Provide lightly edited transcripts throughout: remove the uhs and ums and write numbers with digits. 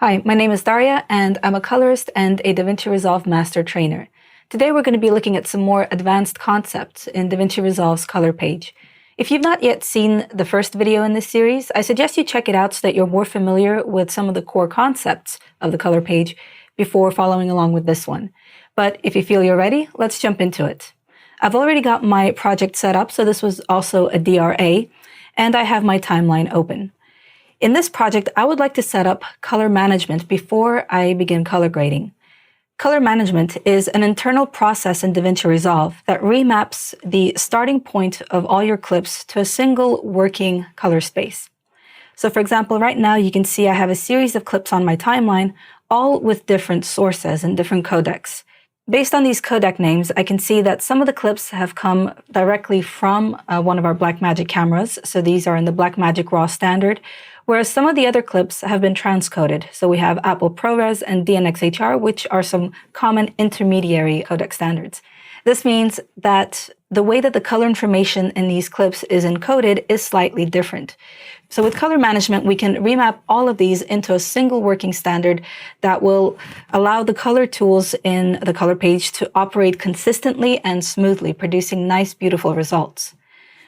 Hi, my name is Daria, and I'm a colorist and a DaVinci Resolve Master Trainer. Today we're going to be looking at some more advanced concepts in DaVinci Resolve's color page. If you've not yet seen the first video in this series, I suggest you check it out so that you're more familiar with some of the core concepts of the color page before following along with this one. But if you feel you're ready, let's jump into it. I've already got my project set up, so this was also a DRA, and I have my timeline open. In this project, I would like to set up color management before I begin color grading. Color management is an internal process in DaVinci Resolve that remaps the starting point of all your clips to a single working color space. So for example, right now you can see I have a series of clips on my timeline, all with different sources and different codecs. Based on these codec names, I can see that some of the clips have come directly from one of our Blackmagic cameras. So these are in the Blackmagic RAW standard, whereas some of the other clips have been transcoded. So we have Apple ProRes and DNxHR, which are some common intermediary codec standards. This means that the way that the color information in these clips is encoded is slightly different. So with color management, we can remap all of these into a single working standard that will allow the color tools in the color page to operate consistently and smoothly, producing nice, beautiful results.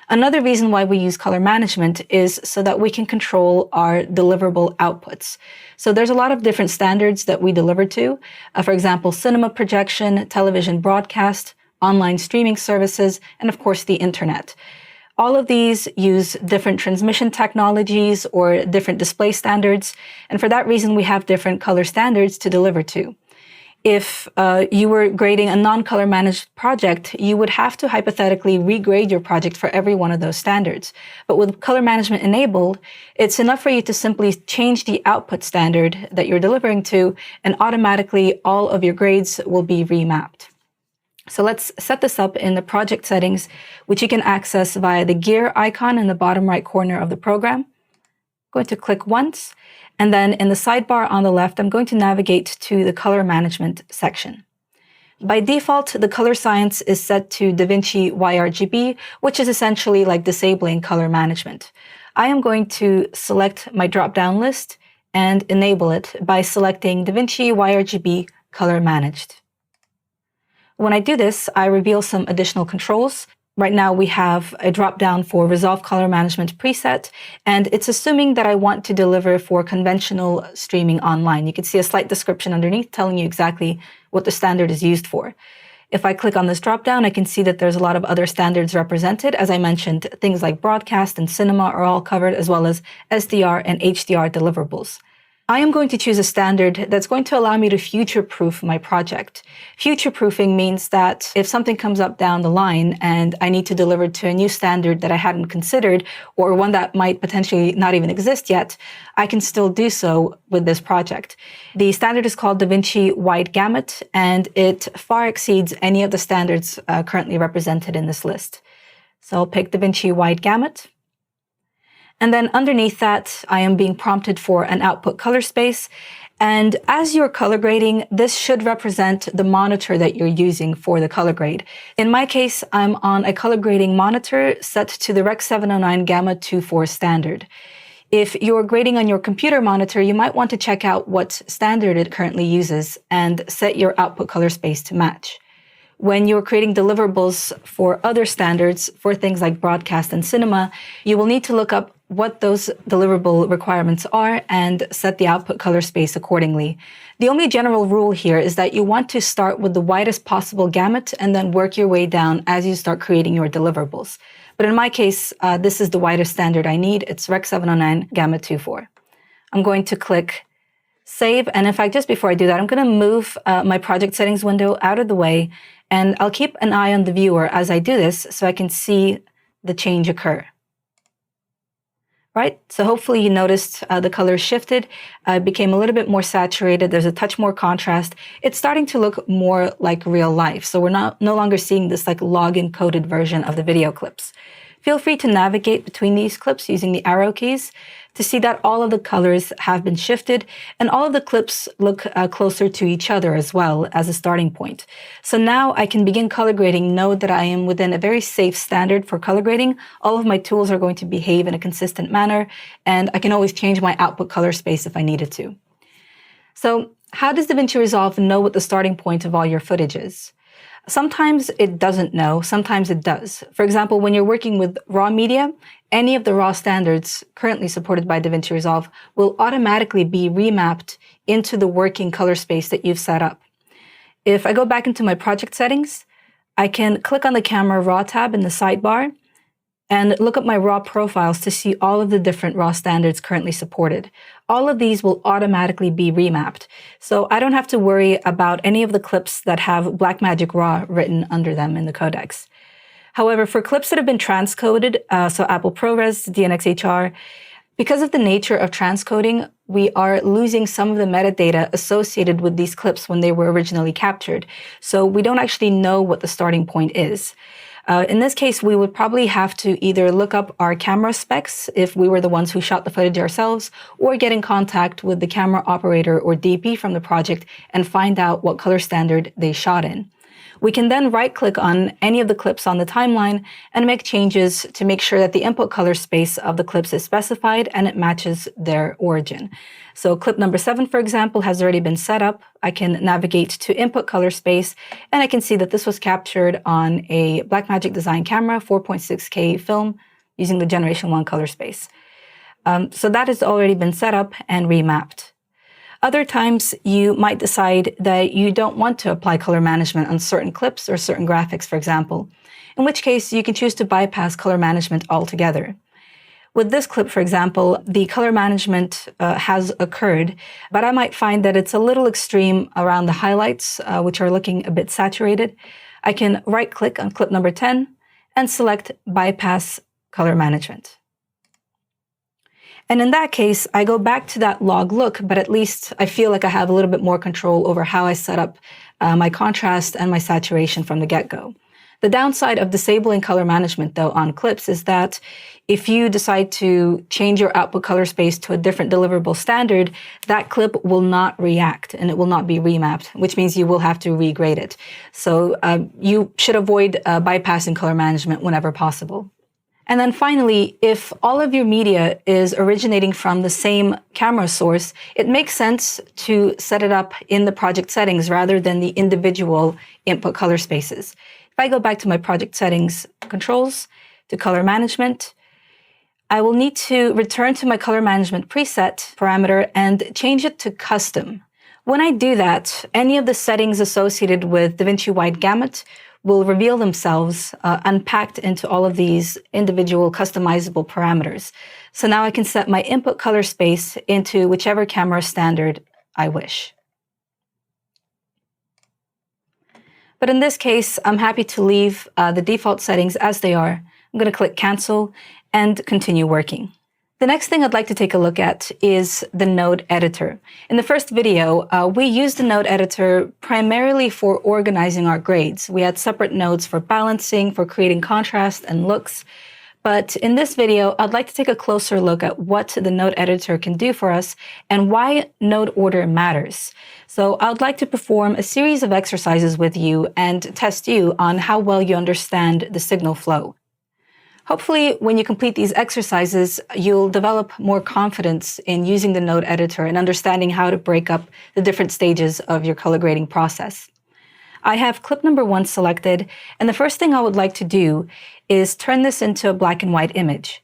Another reason why we use color management is so that we can control our deliverable outputs. So there's a lot of different standards that we deliver to. For example, cinema projection, television broadcast, online streaming services, and of course the internet. All of these use different transmission technologies or different display standards, and for that reason we have different color standards to deliver to. If you were grading a non-color managed project, you would have to hypothetically regrade your project for every one of those standards. But with color management enabled, it's enough for you to simply change the output standard that you're delivering to, and automatically all of your grades will be remapped. So let's set this up in the project settings, which you can access via the gear icon in the bottom right corner of the program. I'm going to click once, and then in the sidebar on the left, I'm going to navigate to the color management section. By default, the color science is set to DaVinci YRGB, which is essentially like disabling color management. I am going to select my drop-down list and enable it by selecting DaVinci YRGB Color Managed. When I do this, I reveal some additional controls. Right now we have a drop-down for Resolve Color Management preset, and it's assuming that I want to deliver for conventional streaming online. You can see a slight description underneath telling you exactly what the standard is used for. If I click on this drop-down, I can see that there's a lot of other standards represented. As I mentioned, things like broadcast and cinema are all covered, as well as SDR and HDR deliverables. I am going to choose a standard that's going to allow me to future-proof my project. Future-proofing means that if something comes up down the line and I need to deliver to a new standard that I hadn't considered, or one that might potentially not even exist yet, I can still do so with this project. The standard is called DaVinci Wide Gamut, and it far exceeds any of the standards currently represented in this list. So I'll pick DaVinci Wide Gamut. And then underneath that, I am being prompted for an output color space. And as you're color grading, this should represent the monitor that you're using for the color grade. In my case, I'm on a color grading monitor set to the Rec. 709 Gamma 2.4 standard. If you're grading on your computer monitor, you might want to check out what standard it currently uses and set your output color space to match. When you're creating deliverables for other standards, for things like broadcast and cinema, you will need to look up what those deliverable requirements are and set the output color space accordingly. The only general rule here is that you want to start with the widest possible gamut and then work your way down as you start creating your deliverables. But in my case, this is the widest standard I need. It's Rec. 709 Gamma 2.4. I'm going to click Save, and in fact, just before I do that, I'm going to move my project settings window out of the way, and I'll keep an eye on the viewer as I do this so I can see the change occur. Right, so hopefully you noticed the color shifted, became a little bit more saturated, there's a touch more contrast. It's starting to look more like real life, so we're no longer seeing this like log encoded version of the video clips. Feel free to navigate between these clips using the arrow keys to see that all of the colors have been shifted and all of the clips look closer to each other as well as a starting point. So now I can begin color grading, know that I am within a very safe standard for color grading. All of my tools are going to behave in a consistent manner, and I can always change my output color space if I needed to. So how does DaVinci Resolve know what the starting point of all your footage is? Sometimes it doesn't know, sometimes it does. For example, when you're working with raw media, any of the raw standards currently supported by DaVinci Resolve will automatically be remapped into the working color space that you've set up. If I go back into my project settings, I can click on the camera raw tab in the sidebar and look up my raw profiles to see all of the different raw standards currently supported. All of these will automatically be remapped, so I don't have to worry about any of the clips that have Blackmagic RAW written under them in the codecs. However, for clips that have been transcoded, so Apple ProRes, DNxHR, because of the nature of transcoding, we are losing some of the metadata associated with these clips when they were originally captured, so we don't actually know what the starting point is. In this case, we would probably have to either look up our camera specs if we were the ones who shot the footage ourselves, or get in contact with the camera operator or DP from the project and find out what color standard they shot in. We can then right-click on any of the clips on the timeline and make changes to make sure that the input color space of the clips is specified and it matches their origin. So clip number 7, for example, has already been set up. I can navigate to input color space, and I can see that this was captured on a Blackmagic Design camera, 4.6K film, using the Generation 1 color space. So that has already been set up and remapped. Other times, you might decide that you don't want to apply color management on certain clips or certain graphics, for example, in which case you can choose to bypass color management altogether. With this clip, for example, the color management has occurred, but I might find that it's a little extreme around the highlights, which are looking a bit saturated. I can right-click on clip number 10 and select Bypass Color Management. And in that case, I go back to that log look, but at least I feel like I have a little bit more control over how I set up my contrast and my saturation from the get-go. The downside of disabling color management, though, on clips is that if you decide to change your output color space to a different deliverable standard, that clip will not react and it will not be remapped, which means you will have to regrade it. So you should avoid bypassing color management whenever possible. And then finally, if all of your media is originating from the same camera source, it makes sense to set it up in the project settings rather than the individual input color spaces. If I go back to my project settings controls, to color management, I will need to return to my color management preset parameter and change it to custom. When I do that, any of the settings associated with DaVinci Wide Gamut will reveal themselves unpacked into all of these individual customizable parameters. So now I can set my input color space into whichever camera standard I wish. But in this case, I'm happy to leave the default settings as they are. I'm going to click Cancel and continue working. The next thing I'd like to take a look at is the node editor. In the first video, we used the node editor primarily for organizing our grades. We had separate nodes for balancing, for creating contrast and looks. But in this video, I'd like to take a closer look at what the node editor can do for us and why node order matters. So I'd like to perform a series of exercises with you and test you on how well you understand the signal flow. Hopefully, when you complete these exercises, you'll develop more confidence in using the node editor and understanding how to break up the different stages of your color grading process. I have clip number 1 selected, and the first thing I would like to do is turn this into a black and white image.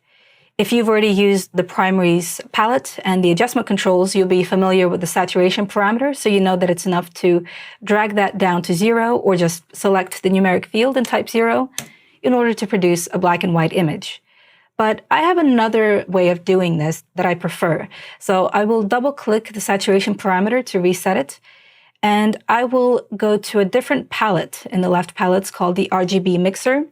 If you've already used the primaries palette and the adjustment controls, you'll be familiar with the saturation parameter, so you know that it's enough to drag that down to 0 or just select the numeric field and type 0. In order to produce a black and white image. But I have another way of doing this that I prefer. So I will double click the saturation parameter to reset it, and I will go to a different palette in the left palette. It's called the RGB mixer.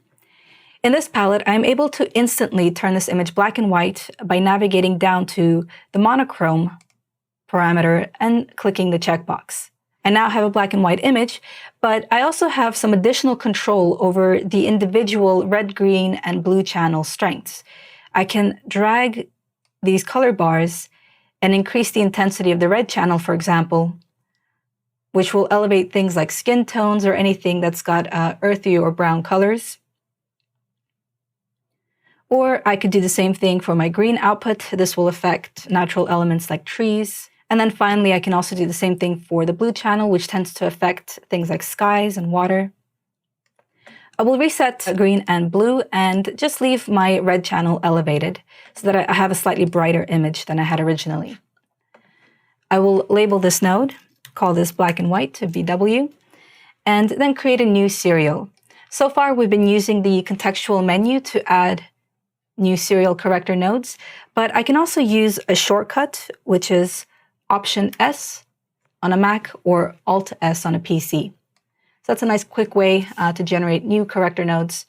In this palette, I'm able to instantly turn this image black and white by navigating down to the monochrome parameter and clicking the checkbox. I now have a black and white image, but I also have some additional control over the individual red, green, and blue channel strengths. I can drag these color bars and increase the intensity of the red channel, for example, which will elevate things like skin tones or anything that's got earthy or brown colors. Or I could do the same thing for my green output. This will affect natural elements like trees And then finally, I can also do the same thing for the blue channel, which tends to affect things like skies and water. I will reset green and blue and just leave my red channel elevated so that I have a slightly brighter image than I had originally. I will label this node, call this black and white to BW, and then create a new serial. So far, we've been using the contextual menu to add new serial corrector nodes, but I can also use a shortcut, which is Option S on a Mac or Alt S on a PC. So that's a nice quick way to generate new corrector nodes.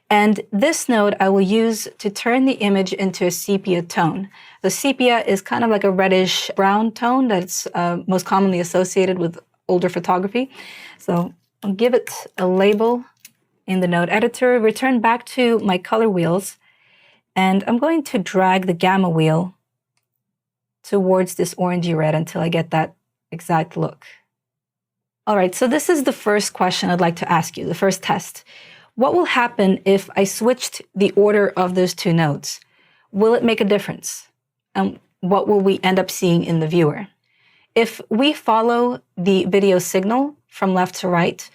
And this node I will use to turn the image into a sepia tone. The sepia is kind of like a reddish brown tone that's most commonly associated with older photography. So I'll give it a label in the node editor, return back to my color wheels, and I'm going to drag the gamma wheel towards this orangey red until I get that exact look. All right, so this is the first question I'd like to ask you, the first test. What will happen if I switched the order of those two nodes? Will it make a difference? And what will we end up seeing in the viewer? If we follow the video signal from left to right,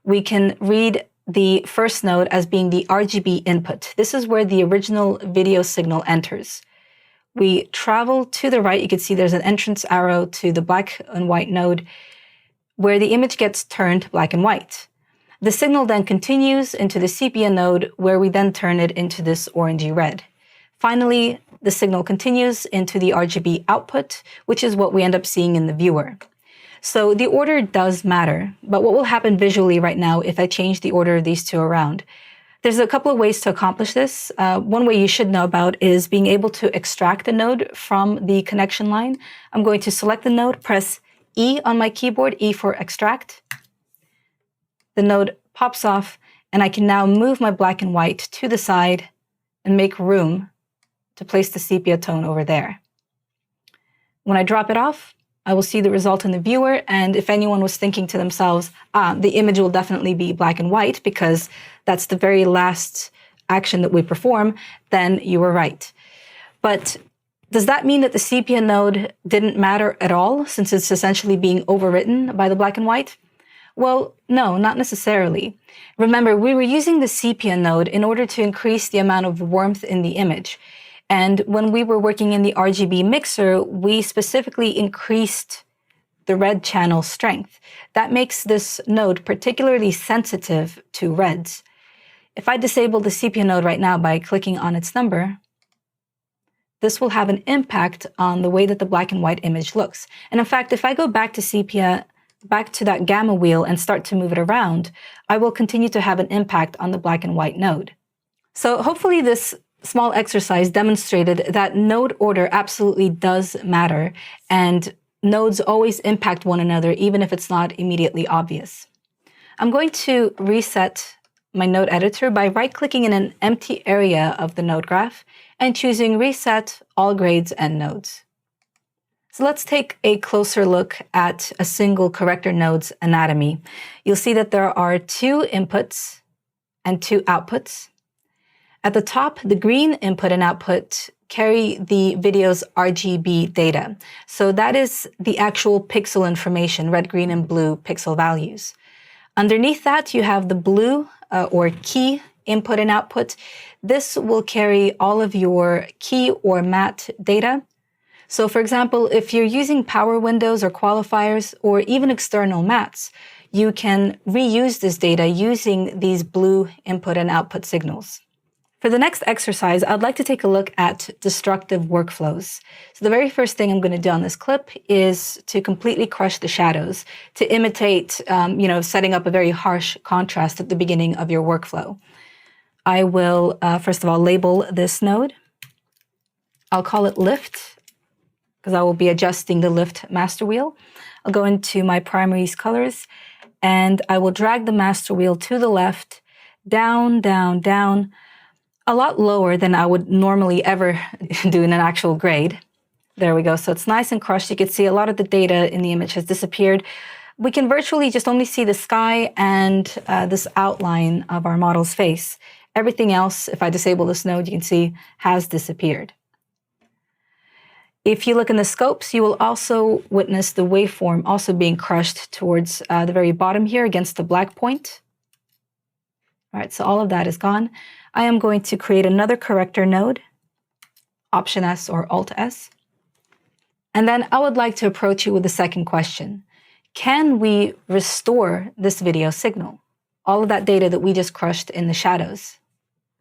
we can read the first node as being the RGB input. This is where the original video signal enters. We travel to the right. You can see there's an entrance arrow to the black and white node where the image gets turned black and white. The signal then continues into the sepia node where we then turn it into this orangey red. Finally, the signal continues into the RGB output, which is what we end up seeing in the viewer. So the order does matter, but what will happen visually right now if I change the order of these two around? There's a couple of ways to accomplish this. One way you should know about is being able to extract the node from the connection line. I'm going to select the node, press E on my keyboard, E for extract. The node pops off, and I can now move my black and white to the side and make room to place the sepia tone over there. When I drop it off, I will see the result in the viewer, and if anyone was thinking to themselves, the image will definitely be black and white because that's the very last action that we perform, then you were right. But does that mean that the sepia node didn't matter at all since it's essentially being overwritten by the black and white? Well, no, not necessarily. Remember, we were using the sepia node in order to increase the amount of warmth in the image. And when we were working in the RGB mixer, we specifically increased the red channel strength. That makes this node particularly sensitive to reds. If I disable the sepia node right now by clicking on its number, this will have an impact on the way that the black and white image looks. And in fact, if I go back to sepia, back to that gamma wheel and start to move it around, I will continue to have an impact on the black and white node. So hopefully this small exercise demonstrated that node order absolutely does matter, and nodes always impact one another even if it's not immediately obvious. I'm going to reset my node editor by right-clicking in an empty area of the node graph and choosing Reset All Grades and Nodes. So let's take a closer look at a single corrector node's anatomy. You'll see that there are two inputs and two outputs. At the top, the green input and output carry the video's RGB data. So that is the actual pixel information, red, green, and blue pixel values. Underneath that, you have the blue or key input and output. This will carry all of your key or matte data. So for example, if you're using power windows or qualifiers or even external mattes, you can reuse this data using these blue input and output signals. For the next exercise, I'd like to take a look at destructive workflows. So the very first thing I'm going to do on this clip is to completely crush the shadows to imitate, setting up a very harsh contrast at the beginning of your workflow. I will, first of all, label this node. I'll call it lift because I will be adjusting the lift master wheel. I'll go into my primaries colors and I will drag the master wheel to the left, down, down, down, a lot lower than I would normally ever do in an actual grade. There we go. So it's nice and crushed. You can see a lot of the data in the image has disappeared. We can virtually just only see the sky and this outline of our model's face. Everything else, if I disable this node, you can see has disappeared. If you look in the scopes, you will also witness the waveform also being crushed towards the very bottom here against the black point. All right, so all of that is gone. I am going to create another corrector node, Option S or Alt S. And then I would like to approach you with the second question. Can we restore this video signal? All of that data that we just crushed in the shadows.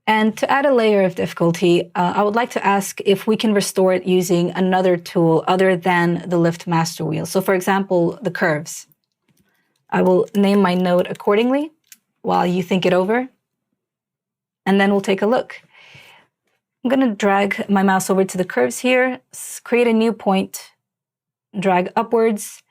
And to add a layer of difficulty, I would like to ask if we can restore it using another tool other than the lift master wheel. So for example, the curves. I will name my node accordingly while you think it over, and then we'll take a look. I'm going to drag my mouse over to the curves here, create a new point, drag upwards.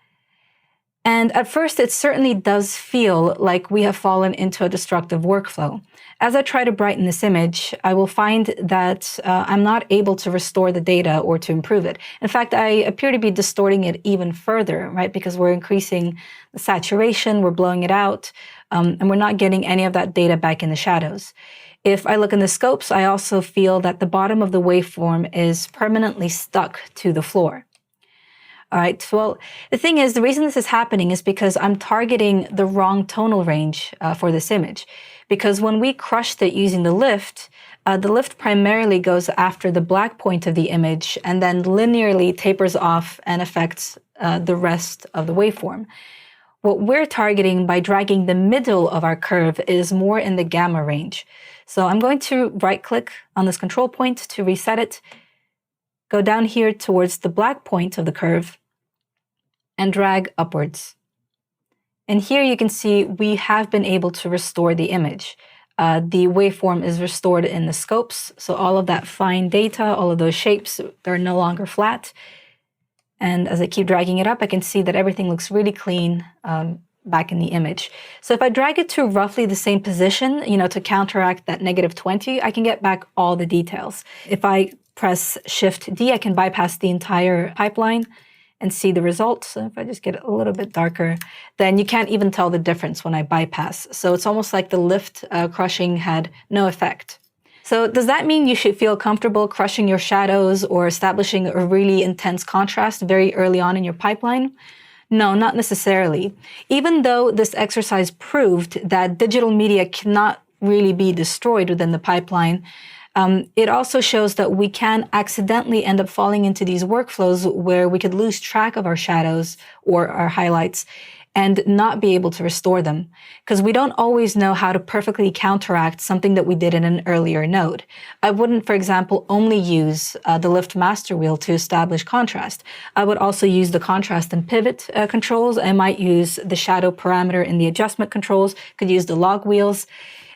And at first, it certainly does feel like we have fallen into a destructive workflow. As I try to brighten this image, I will find that I'm not able to restore the data or to improve it. In fact, I appear to be distorting it even further, right? Because we're increasing the saturation, we're blowing it out, and we're not getting any of that data back in the shadows. If I look in the scopes, I also feel that the bottom of the waveform is permanently stuck to the floor. All right, well, the thing is, the reason this is happening is because I'm targeting the wrong tonal range for this image. Because when we crushed it using the lift primarily goes after the black point of the image and then linearly tapers off and affects the rest of the waveform. What we're targeting by dragging the middle of our curve is more in the gamma range. So I'm going to right-click on this control point to reset it, go down here towards the black point of the curve, and drag upwards. And here you can see we have been able to restore the image. The waveform is restored in the scopes, so all of that fine data, all of those shapes, they're no longer flat. And as I keep dragging it up, I can see that everything looks really clean back in the image. So if I drag it to roughly the same position, to counteract that -20, I can get back all the details. If I press Shift-D, I can bypass the entire pipeline and see the results. So if I just get it a little bit darker, then you can't even tell the difference when I bypass. So it's almost like the lift crushing had no effect. So does that mean you should feel comfortable crushing your shadows or establishing a really intense contrast very early on in your pipeline? No, not necessarily. Even though this exercise proved that digital media cannot really be destroyed within the pipeline, it also shows that we can accidentally end up falling into these workflows where we could lose track of our shadows or our highlights and not be able to restore them, because we don't always know how to perfectly counteract something that we did in an earlier node. I wouldn't, for example, only use the lift master wheel to establish contrast. I would also use the contrast and pivot controls. I might use the shadow parameter in the adjustment controls, could use the log wheels.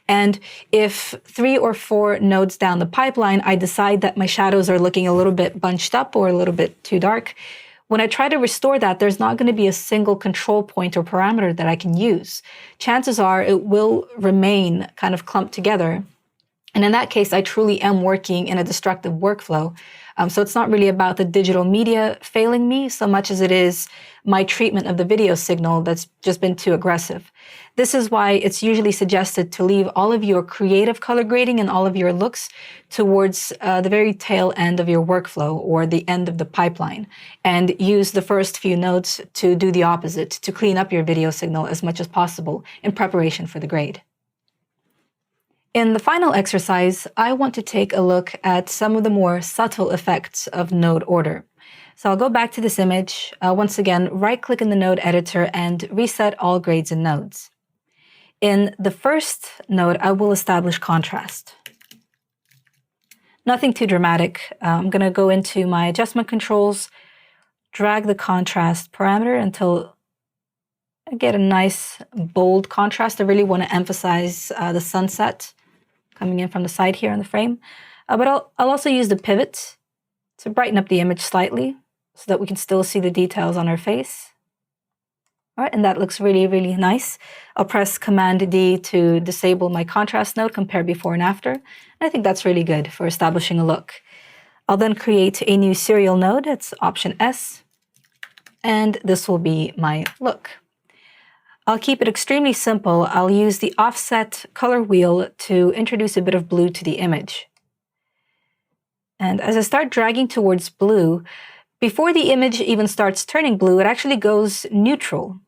And if 3 or 4 nodes down the pipeline, I decide that my shadows are looking a little bit bunched up or a little bit too dark, when I try to restore that, there's not going to be a single control point or parameter that I can use. Chances are it will remain kind of clumped together. And in that case, I truly am working in a destructive workflow. So it's not really about the digital media failing me so much as it is my treatment of the video signal that's just been too aggressive. This is why it's usually suggested to leave all of your creative color grading and all of your looks towards the very tail end of your workflow or the end of the pipeline, and use the first few nodes to do the opposite, to clean up your video signal as much as possible in preparation for the grade. In the final exercise, I want to take a look at some of the more subtle effects of node order. So I'll go back to this image, once again, right-click in the node editor and reset all grades and nodes. In the first node, I will establish contrast. Nothing too dramatic. I'm going to go into my adjustment controls, drag the contrast parameter until I get a nice bold contrast. I really want to emphasize the sunset coming in from the side here in the frame. But I'll also use the pivot to brighten up the image slightly so that we can still see the details on our face. All right, and that looks really, really nice. I'll press Command-D to disable my contrast node, compare before and after. And I think that's really good for establishing a look. I'll then create a new serial node. It's Option S. And this will be my look. I'll keep it extremely simple. I'll use the offset color wheel to introduce a bit of blue to the image. And as I start dragging towards blue, Before the image even starts turning blue, it actually goes neutral.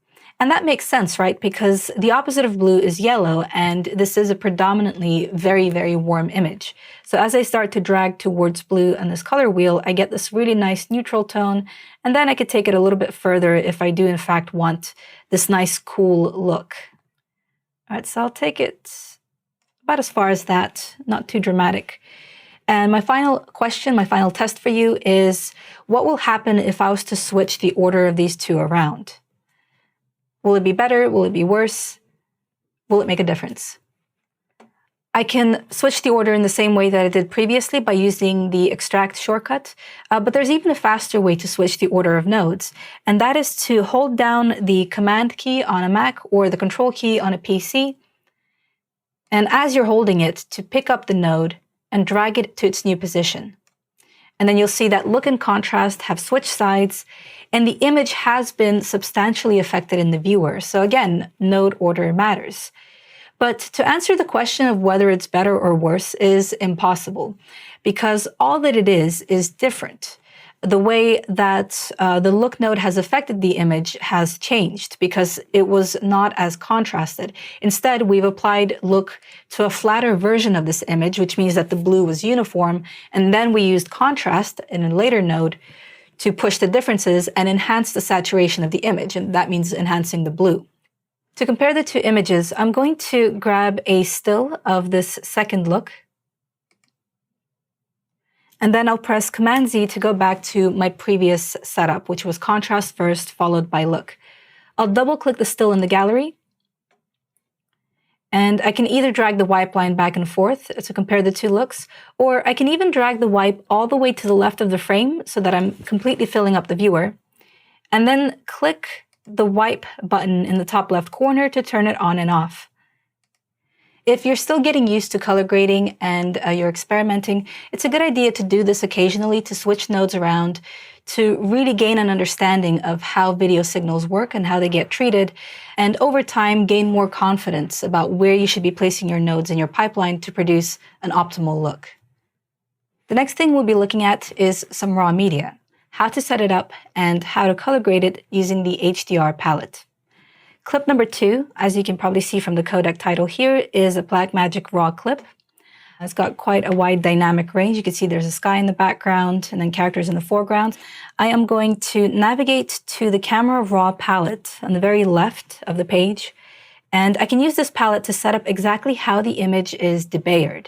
And that makes sense, right? Because the opposite of blue is yellow, and this is a predominantly very, very warm image. So as I start to drag towards blue on this color wheel, I get this really nice neutral tone, and then I could take it a little bit further if I do in fact want this nice cool look. All right, so I'll take it about as far as that, not too dramatic. And my final question, my final test for you is, what will happen if I was to switch the order of these two around? Will it be better? Will it be worse? Will it make a difference? I can switch the order in the same way that I did previously by using the extract shortcut, but there's even a faster way to switch the order of nodes, and that is to hold down the Command key on a Mac or the Control key on a PC, and as you're holding it, to pick up the node and drag it to its new position. And then you'll see that look and contrast have switched sides, and the image has been substantially affected in the viewer. So again, node order matters. But to answer the question of whether it's better or worse is impossible, because all that it is different. The way that the look node has affected the image has changed because it was not as contrasted. Instead, we've applied look to a flatter version of this image, which means that the blue was uniform, and then we used contrast in a later node to push the differences and enhance the saturation of the image, and that means enhancing the blue. To compare the two images, I'm going to grab a still of this second look, and then I'll press Command-Z to go back to my previous setup, which was contrast first, followed by look. I'll double-click the still in the gallery, and I can either drag the wipe line back and forth to compare the two looks, or I can even drag the wipe all the way to the left of the frame so that I'm completely filling up the viewer, and then click the wipe button in the top left corner to turn it on and off. If you're still getting used to color grading and you're experimenting, it's a good idea to do this occasionally, to switch nodes around, to really gain an understanding of how video signals work and how they get treated, and over time gain more confidence about where you should be placing your nodes in your pipeline to produce an optimal look. The next thing we'll be looking at is some raw media, how to set it up, and how to color grade it using the HDR palette. Clip number 2, as you can probably see from the codec title here, is a Blackmagic RAW clip. It's got quite a wide dynamic range. You can see there's a sky in the background and then characters in the foreground. I am going to navigate to the Camera Raw palette on the very left of the page, and I can use this palette to set up exactly how the image is debayered.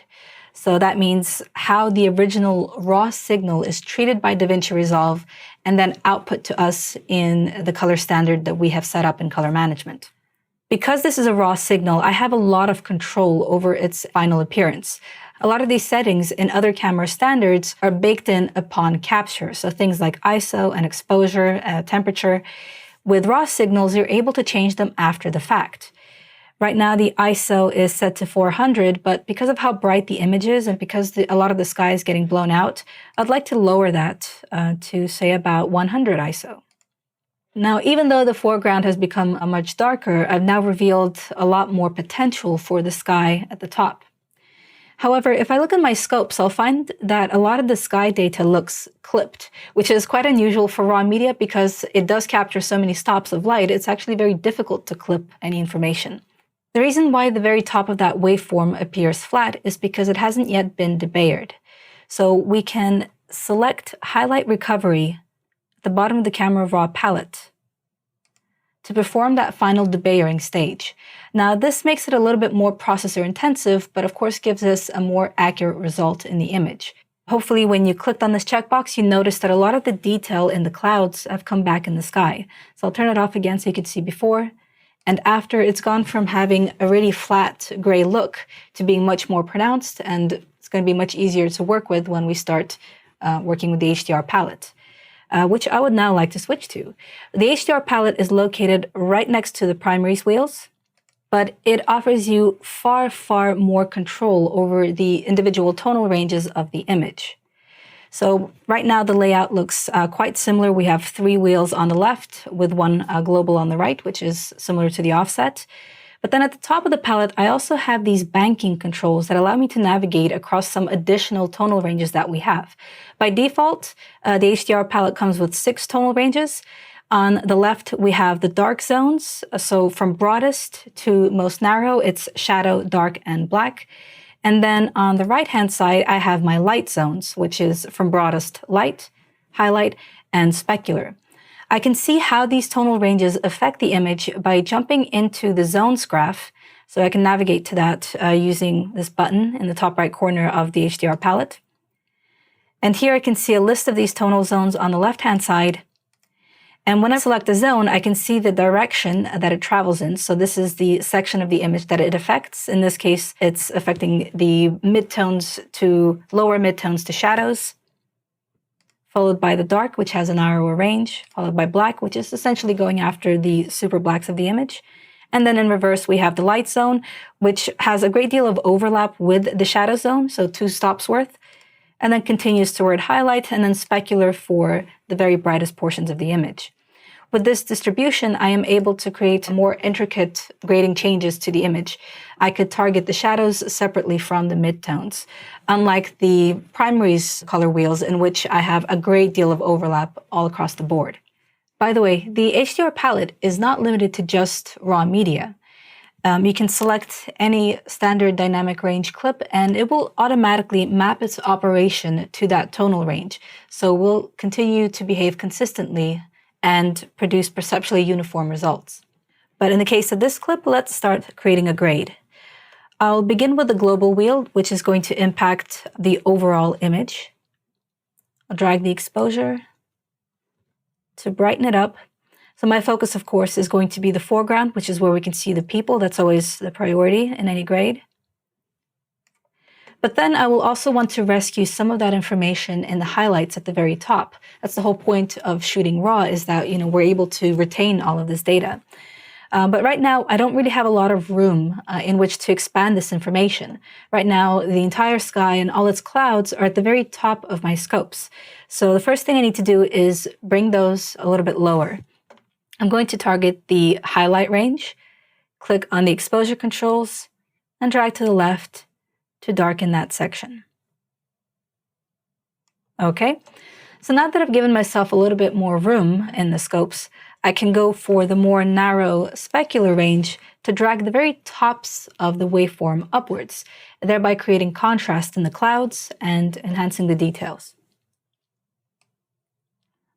So that means how the original raw signal is treated by DaVinci Resolve and then output to us in the color standard that we have set up in color management. Because this is a raw signal, I have a lot of control over its final appearance. A lot of these settings in other camera standards are baked in upon capture, so things like ISO and exposure, temperature. With raw signals, you're able to change them after the fact. Right now, the ISO is set to 400, but because of how bright the image is and because a lot of the sky is getting blown out, I'd like to lower that to, say, about 100 ISO. Now, even though the foreground has become much darker, I've now revealed a lot more potential for the sky at the top. However, if I look at my scopes, I'll find that a lot of the sky data looks clipped, which is quite unusual for raw media because it does capture so many stops of light. It's actually very difficult to clip any information. The reason why the very top of that waveform appears flat is because it hasn't yet been debayered. So we can select Highlight Recovery at the bottom of the Camera Raw palette to perform that final debayering stage. Now, this makes it a little bit more processor intensive, but of course gives us a more accurate result in the image. Hopefully, when you clicked on this checkbox, you noticed that a lot of the detail in the clouds have come back in the sky. So I'll turn it off again so you can see before and after. It's gone from having a really flat gray look to being much more pronounced, and it's going to be much easier to work with when we start working with the HDR palette, which I would now like to switch to. The HDR palette is located right next to the primaries wheels, but it offers you far, far more control over the individual tonal ranges of the image. So right now the layout looks quite similar. We have 3 wheels on the left with 1 global on the right, which is similar to the offset. But then at the top of the palette, I also have these banking controls that allow me to navigate across some additional tonal ranges that we have. By default, the HDR palette comes with 6 tonal ranges. On the left, we have the dark zones. So from broadest to most narrow, it's shadow, dark, and black. And then on the right-hand side, I have my light zones, which is from broadest light, highlight, and specular. I can see how these tonal ranges affect the image by jumping into the zones graph. So I can navigate to that using this button in the top right corner of the HDR palette. And here I can see a list of these tonal zones on the left-hand side. And when I select a zone, I can see the direction that it travels in. So this is the section of the image that it affects. In this case, it's affecting the midtones to lower midtones to shadows, followed by the dark, which has a narrower range, followed by black, which is essentially going after the super blacks of the image. And then in reverse, we have the light zone, which has a great deal of overlap with the shadow zone, so 2 stops worth, and then continues toward highlight and then specular for the very brightest portions of the image. With this distribution, I am able to create more intricate grading changes to the image. I could target the shadows separately from the midtones, unlike the primaries color wheels in which I have a great deal of overlap all across the board. By the way, the HDR palette is not limited to just raw media. You can select any standard dynamic range clip and it will automatically map its operation to that tonal range. So we'll continue to behave consistently and produce perceptually uniform results. But in the case of this clip, let's start creating a grade. I'll begin with the global wheel, which is going to impact the overall image. I'll drag the exposure to brighten it up. So my focus, of course, is going to be the foreground, which is where we can see the people. That's always the priority in any grade. But then I will also want to rescue some of that information in the highlights at the very top. That's the whole point of shooting raw, is that we're able to retain all of this data. But right now, I don't really have a lot of room in which to expand this information. Right now, the entire sky and all its clouds are at the very top of my scopes. So the first thing I need to do is bring those a little bit lower. I'm going to target the highlight range, click on the exposure controls, and drag to the left to darken that section. Okay, so now that I've given myself a little bit more room in the scopes, I can go for the more narrow specular range to drag the very tops of the waveform upwards, thereby creating contrast in the clouds and enhancing the details.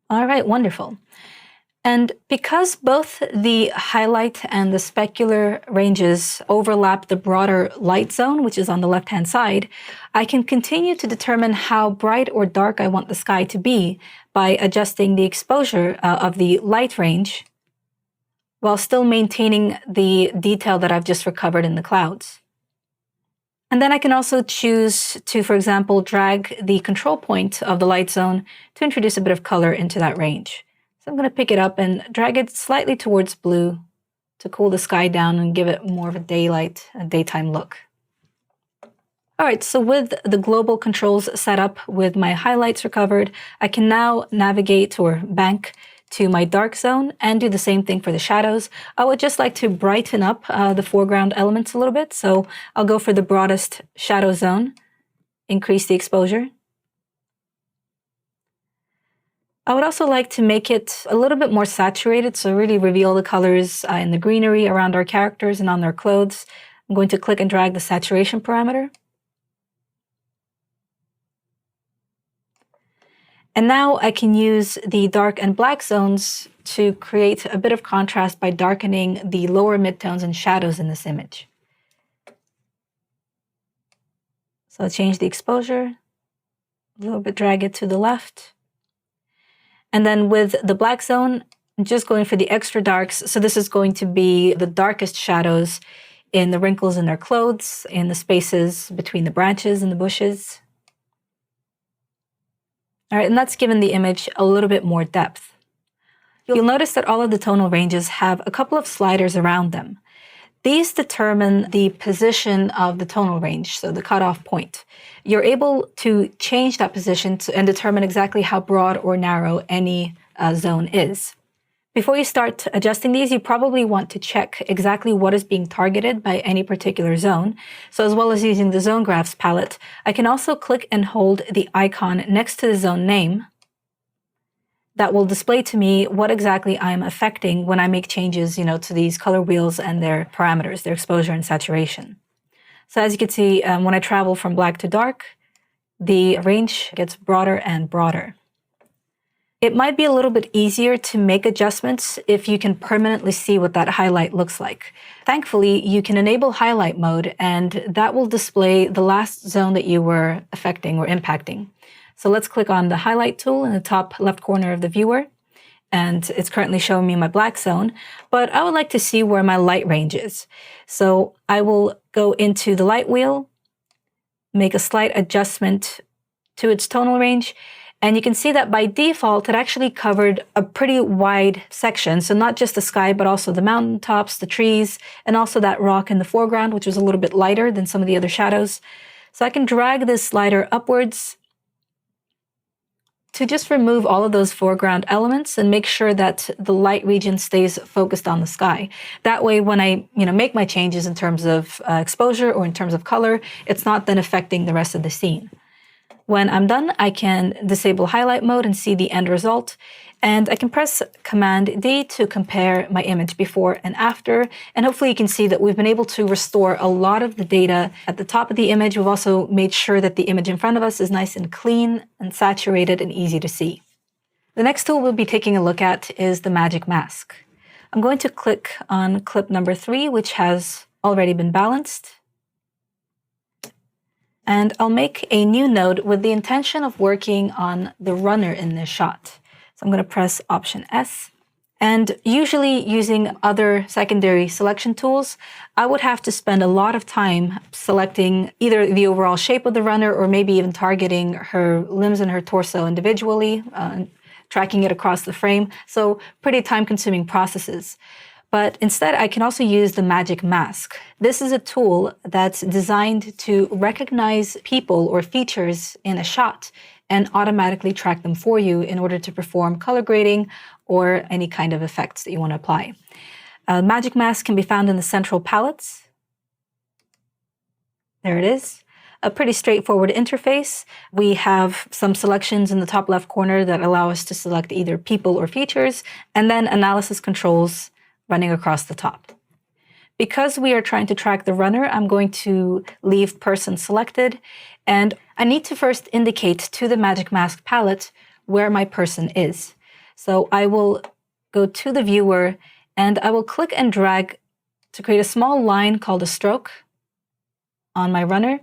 All right, wonderful. And because both the highlight and the specular ranges overlap the broader light zone, which is on the left-hand side, I can continue to determine how bright or dark I want the sky to be by adjusting the exposure of the light range while still maintaining the detail that I've just recovered in the clouds. And then I can also choose to, for example, drag the control point of the light zone to introduce a bit of color into that range. So I'm going to pick it up and drag it slightly towards blue to cool the sky down and give it more of a daytime look. All right, so with the global controls set up with my highlights recovered, I can now navigate or bank to my dark zone and do the same thing for the shadows. I would just like to brighten up the foreground elements a little bit. So I'll go for the broadest shadow zone, increase the exposure. I would also like to make it a little bit more saturated, so really reveal the colors in the greenery around our characters and on their clothes. I'm going to click and drag the saturation parameter. And now I can use the dark and black zones to create a bit of contrast by darkening the lower midtones and shadows in this image. So I'll change the exposure, a little bit drag it to the left. And then with the black zone, I'm just going for the extra darks. So this is going to be the darkest shadows in the wrinkles in their clothes, in the spaces between the branches and the bushes. All right, and that's given the image a little bit more depth. You'll notice that all of the tonal ranges have a couple of sliders around them. These determine the position of the tonal range, so the cutoff point. You're able to change that position and determine exactly how broad or narrow any zone is. Before you start adjusting these, you probably want to check exactly what is being targeted by any particular zone. So as well as using the Zone Graphs palette, I can also click and hold the icon next to the zone name. That will display to me what exactly I'm affecting when I make changes, to these color wheels and their parameters, their exposure and saturation. So as you can see, when I travel from black to dark, the range gets broader and broader. It might be a little bit easier to make adjustments if you can permanently see what that highlight looks like. Thankfully, you can enable highlight mode, and that will display the last zone that you were affecting or impacting. So let's click on the highlight tool in the top left corner of the viewer, and it's currently showing me my black zone, but I would like to see where my light range is. So I will go into the light wheel, make a slight adjustment to its tonal range, and you can see that by default, it actually covered a pretty wide section. So not just the sky, but also the mountaintops, the trees, and also that rock in the foreground, which was a little bit lighter than some of the other shadows. So I can drag this slider upwards to just remove all of those foreground elements and make sure that the light region stays focused on the sky. That way, when I make my changes in terms of exposure or in terms of color, it's not then affecting the rest of the scene. When I'm done, I can disable highlight mode and see the end result. And I can press Command D to compare my image before and after. And hopefully you can see that we've been able to restore a lot of the data at the top of the image. We've also made sure that the image in front of us is nice and clean and saturated and easy to see. The next tool we'll be taking a look at is the Magic Mask. I'm going to click on clip number 3, which has already been balanced. And I'll make a new node with the intention of working on the runner in this shot. So I'm going to press Option S. And usually using other secondary selection tools, I would have to spend a lot of time selecting either the overall shape of the runner or maybe even targeting her limbs and her torso individually, tracking it across the frame. So pretty time-consuming processes. But instead, I can also use the Magic Mask. This is a tool that's designed to recognize people or features in a shot and automatically track them for you in order to perform color grading or any kind of effects that you want to apply. Magic Mask can be found in the central palettes. There it is. A pretty straightforward interface. We have some selections in the top left corner that allow us to select either people or features, and then analysis controls running across the top. Because we are trying to track the runner, I'm going to leave person selected, and I need to first indicate to the Magic Mask palette where my person is. So I will go to the viewer, and I will click and drag to create a small line called a stroke on my runner.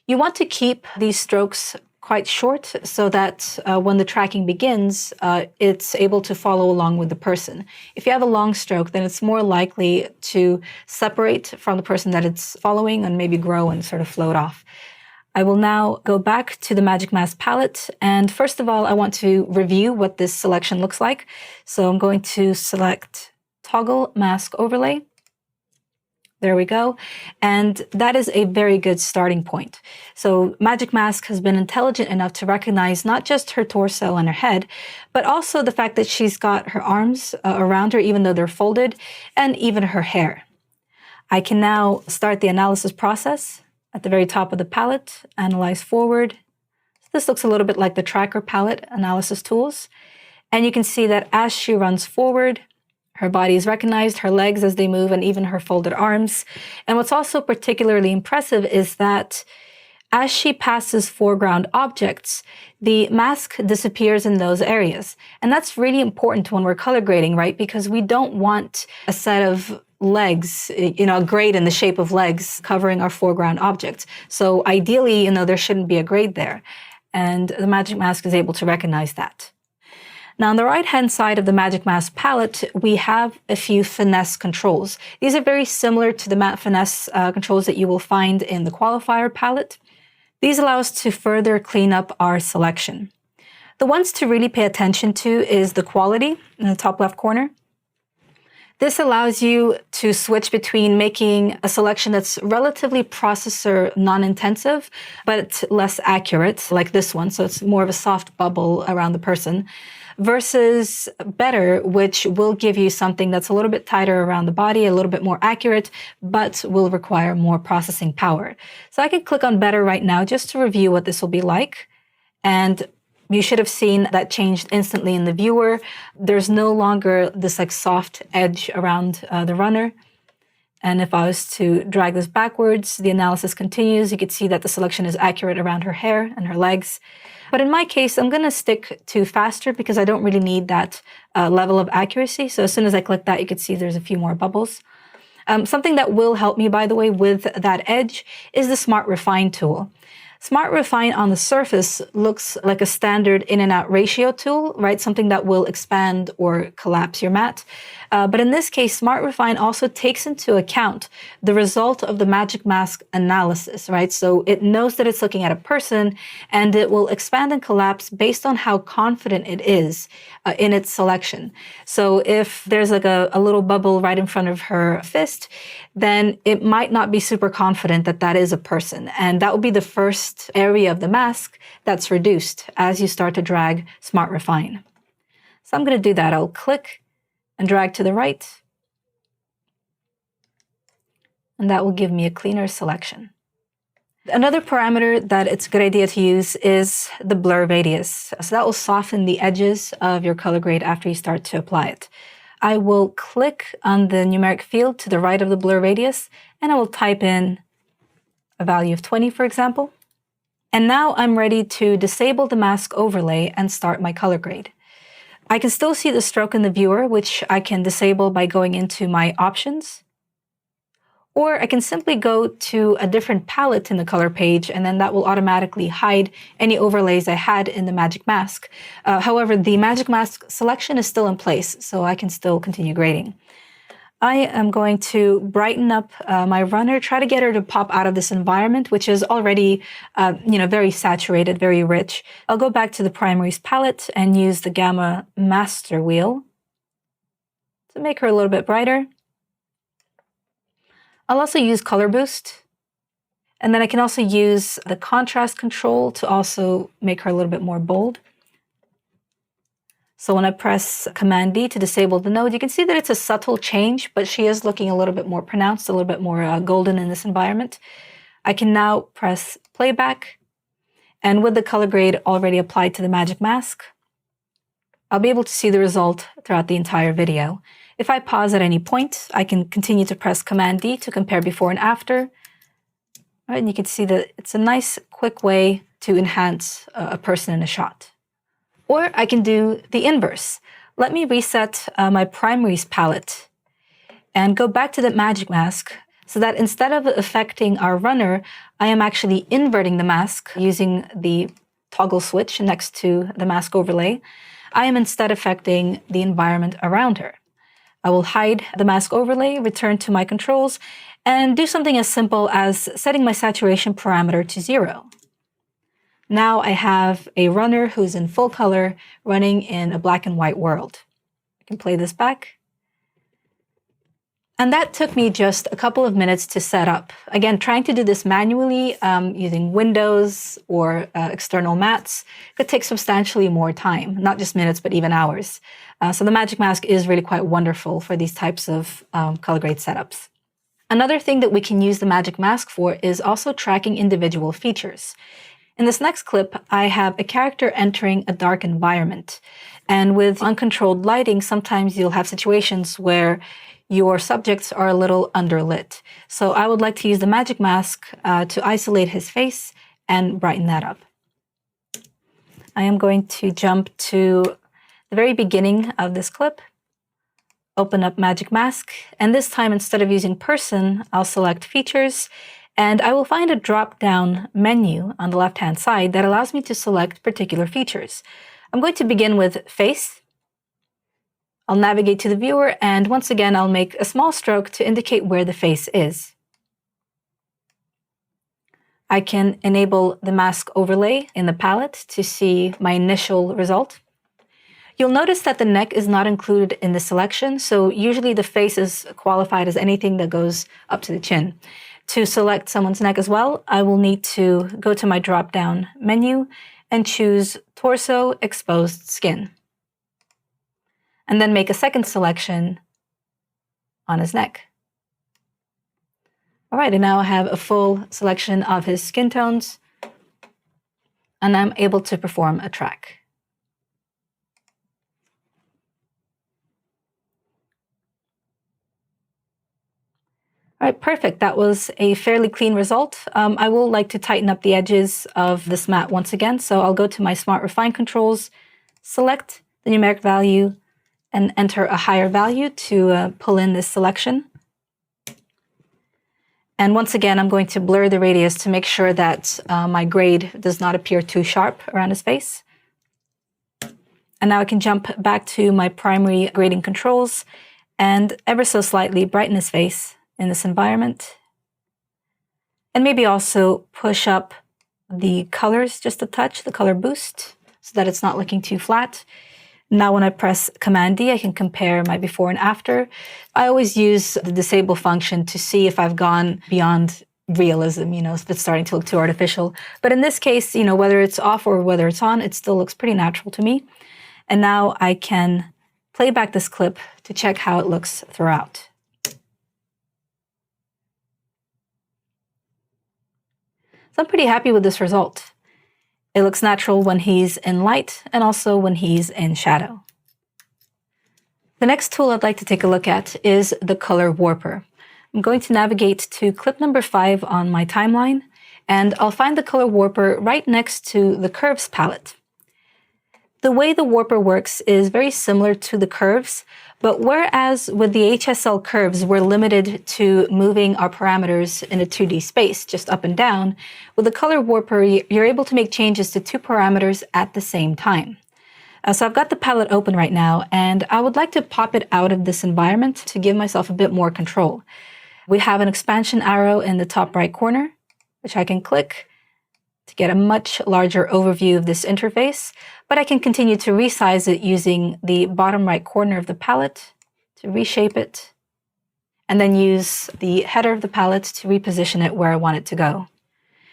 You want to keep these strokes quite short so that when the tracking begins, it's able to follow along with the person. If you have a long stroke, then it's more likely to separate from the person that it's following and maybe grow and sort of float off. I will now go back to the Magic Mask palette, and first of all, I want to review what this selection looks like. So I'm going to select Toggle Mask Overlay. There we go. And that is a very good starting point. So Magic Mask has been intelligent enough to recognize not just her torso and her head, but also the fact that she's got her arms around her, even though they're folded, and even her hair. I can now start the analysis process at the very top of the palette, Analyze Forward. This looks a little bit like the Tracker palette analysis tools. And you can see that as she runs forward, her body is recognized, her legs as they move, and even her folded arms. And what's also particularly impressive is that as she passes foreground objects, the mask disappears in those areas. And that's really important when we're color grading, right? Because we don't want a set of legs, a grade in the shape of legs covering our foreground objects. So ideally, there shouldn't be a grade there. And the Magic Mask is able to recognize that. Now, on the right-hand side of the Magic Mask palette, we have a few finesse controls. These are very similar to the matte finesse controls that you will find in the Qualifier palette. These allow us to further clean up our selection. The ones to really pay attention to is the quality in the top left corner. This allows you to switch between making a selection that's relatively processor non-intensive, but less accurate, like this one, so it's more of a soft bubble around the person, versus Better, which will give you something that's a little bit tighter around the body, a little bit more accurate, but will require more processing power. So I can click on Better right now just to review what this will be like. And you should have seen that changed instantly in the viewer. There's no longer this like soft edge around the runner. And if I was to drag this backwards, the analysis continues. You can see that the selection is accurate around her hair and her legs. But in my case, I'm going to stick to faster because I don't really need that level of accuracy. So as soon as I click that, you can see there's a few more bubbles. Something that will help me, by the way, with that edge is the Smart Refine tool. Smart Refine on the surface looks like a standard in and out ratio tool, right? Something that will expand or collapse your matte. But in this case, Smart Refine also takes into account the result of the magic mask analysis, right? So it knows that it's looking at a person and it will expand and collapse based on how confident it is in its selection. So if there's like a little bubble right in front of her fist, then it might not be super confident that that is a person. And that will be the first area of the mask that's reduced as you start to drag Smart Refine. So I'm going to do that. I'll click and drag to the right. And that will give me a cleaner selection. Another parameter that it's a good idea to use is the blur radius. So that will soften the edges of your color grade after you start to apply it. I will click on the numeric field to the right of the blur radius, and I will type in a value of 20, for example. And now I'm ready to disable the mask overlay and start my color grade. I can still see the stroke in the viewer, which I can disable by going into my options. Or I can simply go to a different palette in the color page, and then that will automatically hide any overlays I had in the magic mask. However, the magic mask selection is still in place, so I can still continue grading. I am going to brighten up my runner, try to get her to pop out of this environment, which is already very saturated, very rich. I'll go back to the primaries palette and use the Gamma Master Wheel to make her a little bit brighter. I'll also use Color Boost. And then I can also use the contrast control to also make her a little bit more bold. So when I press Command D to disable the node, you can see that it's a subtle change, but she is looking a little bit more pronounced, a little bit more golden in this environment. I can now press Playback. And with the color grade already applied to the magic mask, I'll be able to see the result throughout the entire video. If I pause at any point, I can continue to press Command D to compare before and after. Right, and you can see that it's a nice, quick way to enhance a person in a shot. Or I can do the inverse. Let me reset my primaries palette and go back to the magic mask so that instead of affecting our runner, I am actually inverting the mask using the toggle switch next to the mask overlay. I am instead affecting the environment around her. I will hide the mask overlay, return to my controls, and do something as simple as setting my saturation parameter to 0. Now I have a runner who's in full color running in a black and white world. I can play this back. And that took me just a couple of minutes to set up. Again, trying to do this manually using Windows or external mats could take substantially more time, not just minutes, but even hours. So the magic mask is really quite wonderful for these types of color grade setups. Another thing that we can use the magic mask for is also tracking individual features. In this next clip, I have a character entering a dark environment. And with uncontrolled lighting, sometimes you'll have situations where your subjects are a little underlit. So I would like to use the magic mask to isolate his face and brighten that up. I am going to jump to the very beginning of this clip, open up magic mask, and this time instead of using person, I'll select features, and I will find a drop-down menu on the left-hand side that allows me to select particular features. I'm going to begin with face. I'll navigate to the viewer, and once again, I'll make a small stroke to indicate where the face is. I can enable the mask overlay in the palette to see my initial result. You'll notice that the neck is not included in the selection, so usually the face is qualified as anything that goes up to the chin. To select someone's neck as well, I will need to go to my drop-down menu and choose Torso Exposed Skin. and then make a second selection on his neck. All right, and now I have a full selection of his skin tones, and I'm able to perform a track. All right, perfect. That was a fairly clean result. I will like to tighten up the edges of this matte once again. So I'll go to my Smart Refine controls, select the numeric value, and enter a higher value to pull in this selection. And once again, I'm going to blur the radius to make sure that my grade does not appear too sharp around his face. And now I can jump back to my primary grading controls and ever so slightly brighten his face in this environment. And maybe also push up the colors just a touch, the color boost, so that it's not looking too flat. Now when I press Command D, I can compare my before and after. I always use the disable function to see if I've gone beyond realism, if it's starting to look too artificial. But in this case, whether it's off or whether it's on, it still looks pretty natural to me. And now I can play back this clip to check how it looks throughout. So I'm pretty happy with this result. It looks natural when he's in light and also when he's in shadow. The next tool I'd like to take a look at is the color warper. I'm going to navigate to clip number 5 on my timeline, and I'll find the color warper right next to the curves palette. The way the warper works is very similar to the curves, but whereas with the HSL curves, we're limited to moving our parameters in a 2D space, just up and down, with the color warper, you're able to make changes to 2 parameters at the same time. So I've got the palette open right now, and I would like to pop it out of this environment to give myself a bit more control. We have an expansion arrow in the top right corner, which I can click to get a much larger overview of this interface, but I can continue to resize it using the bottom right corner of the palette to reshape it, and then use the header of the palette to reposition it where I want it to go.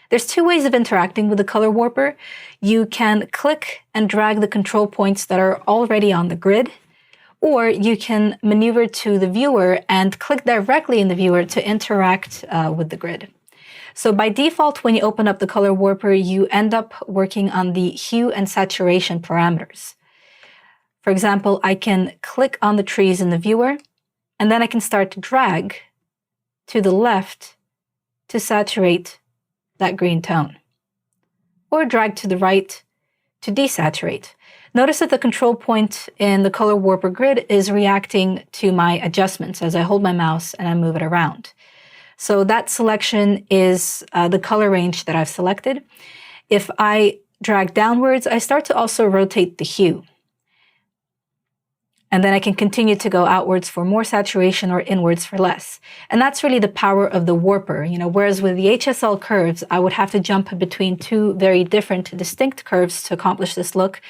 There's 2 ways of interacting with the color warper. You can click and drag the control points that are already on the grid, or you can maneuver to the viewer and click directly in the viewer to interact with the grid. So by default, when you open up the color warper, you end up working on the hue and saturation parameters. For example, I can click on the trees in the viewer, and then I can start to drag to the left to saturate that green tone, or drag to the right to desaturate. Notice that the control point in the color warper grid is reacting to my adjustments as I hold my mouse and I move it around. So that selection is the color range that I've selected. If I drag downwards, I start to also rotate the hue. And then I can continue to go outwards for more saturation or inwards for less. And that's really the power of the warper. Whereas with the HSL curves, I would have to jump between 2 very different, distinct curves to accomplish this look.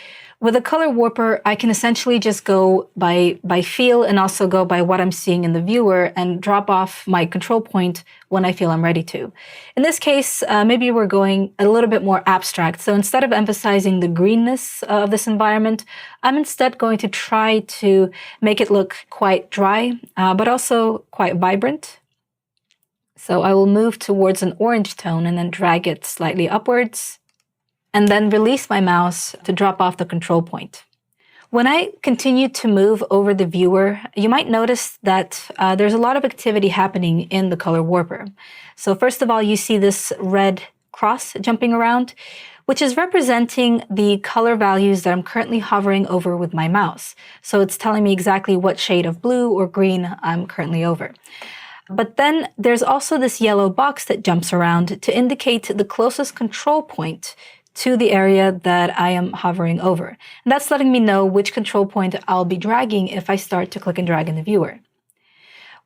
With a color warper, I can essentially just go by feel and also go by what I'm seeing in the viewer and drop off my control point when I feel I'm ready to. In this case, maybe we're going a little bit more abstract. So instead of emphasizing the greenness of this environment, I'm instead going to try to make it look quite dry, but also quite vibrant. So I will move towards an orange tone and then drag it slightly upwards, and then release my mouse to drop off the control point. When I continue to move over the viewer, you might notice that there's a lot of activity happening in the color warper. So first of all, you see this red cross jumping around, which is representing the color values that I'm currently hovering over with my mouse. So it's telling me exactly what shade of blue or green I'm currently over. But then there's also this yellow box that jumps around to indicate the closest control point to the area that I am hovering over. And that's letting me know which control point I'll be dragging if I start to click and drag in the viewer.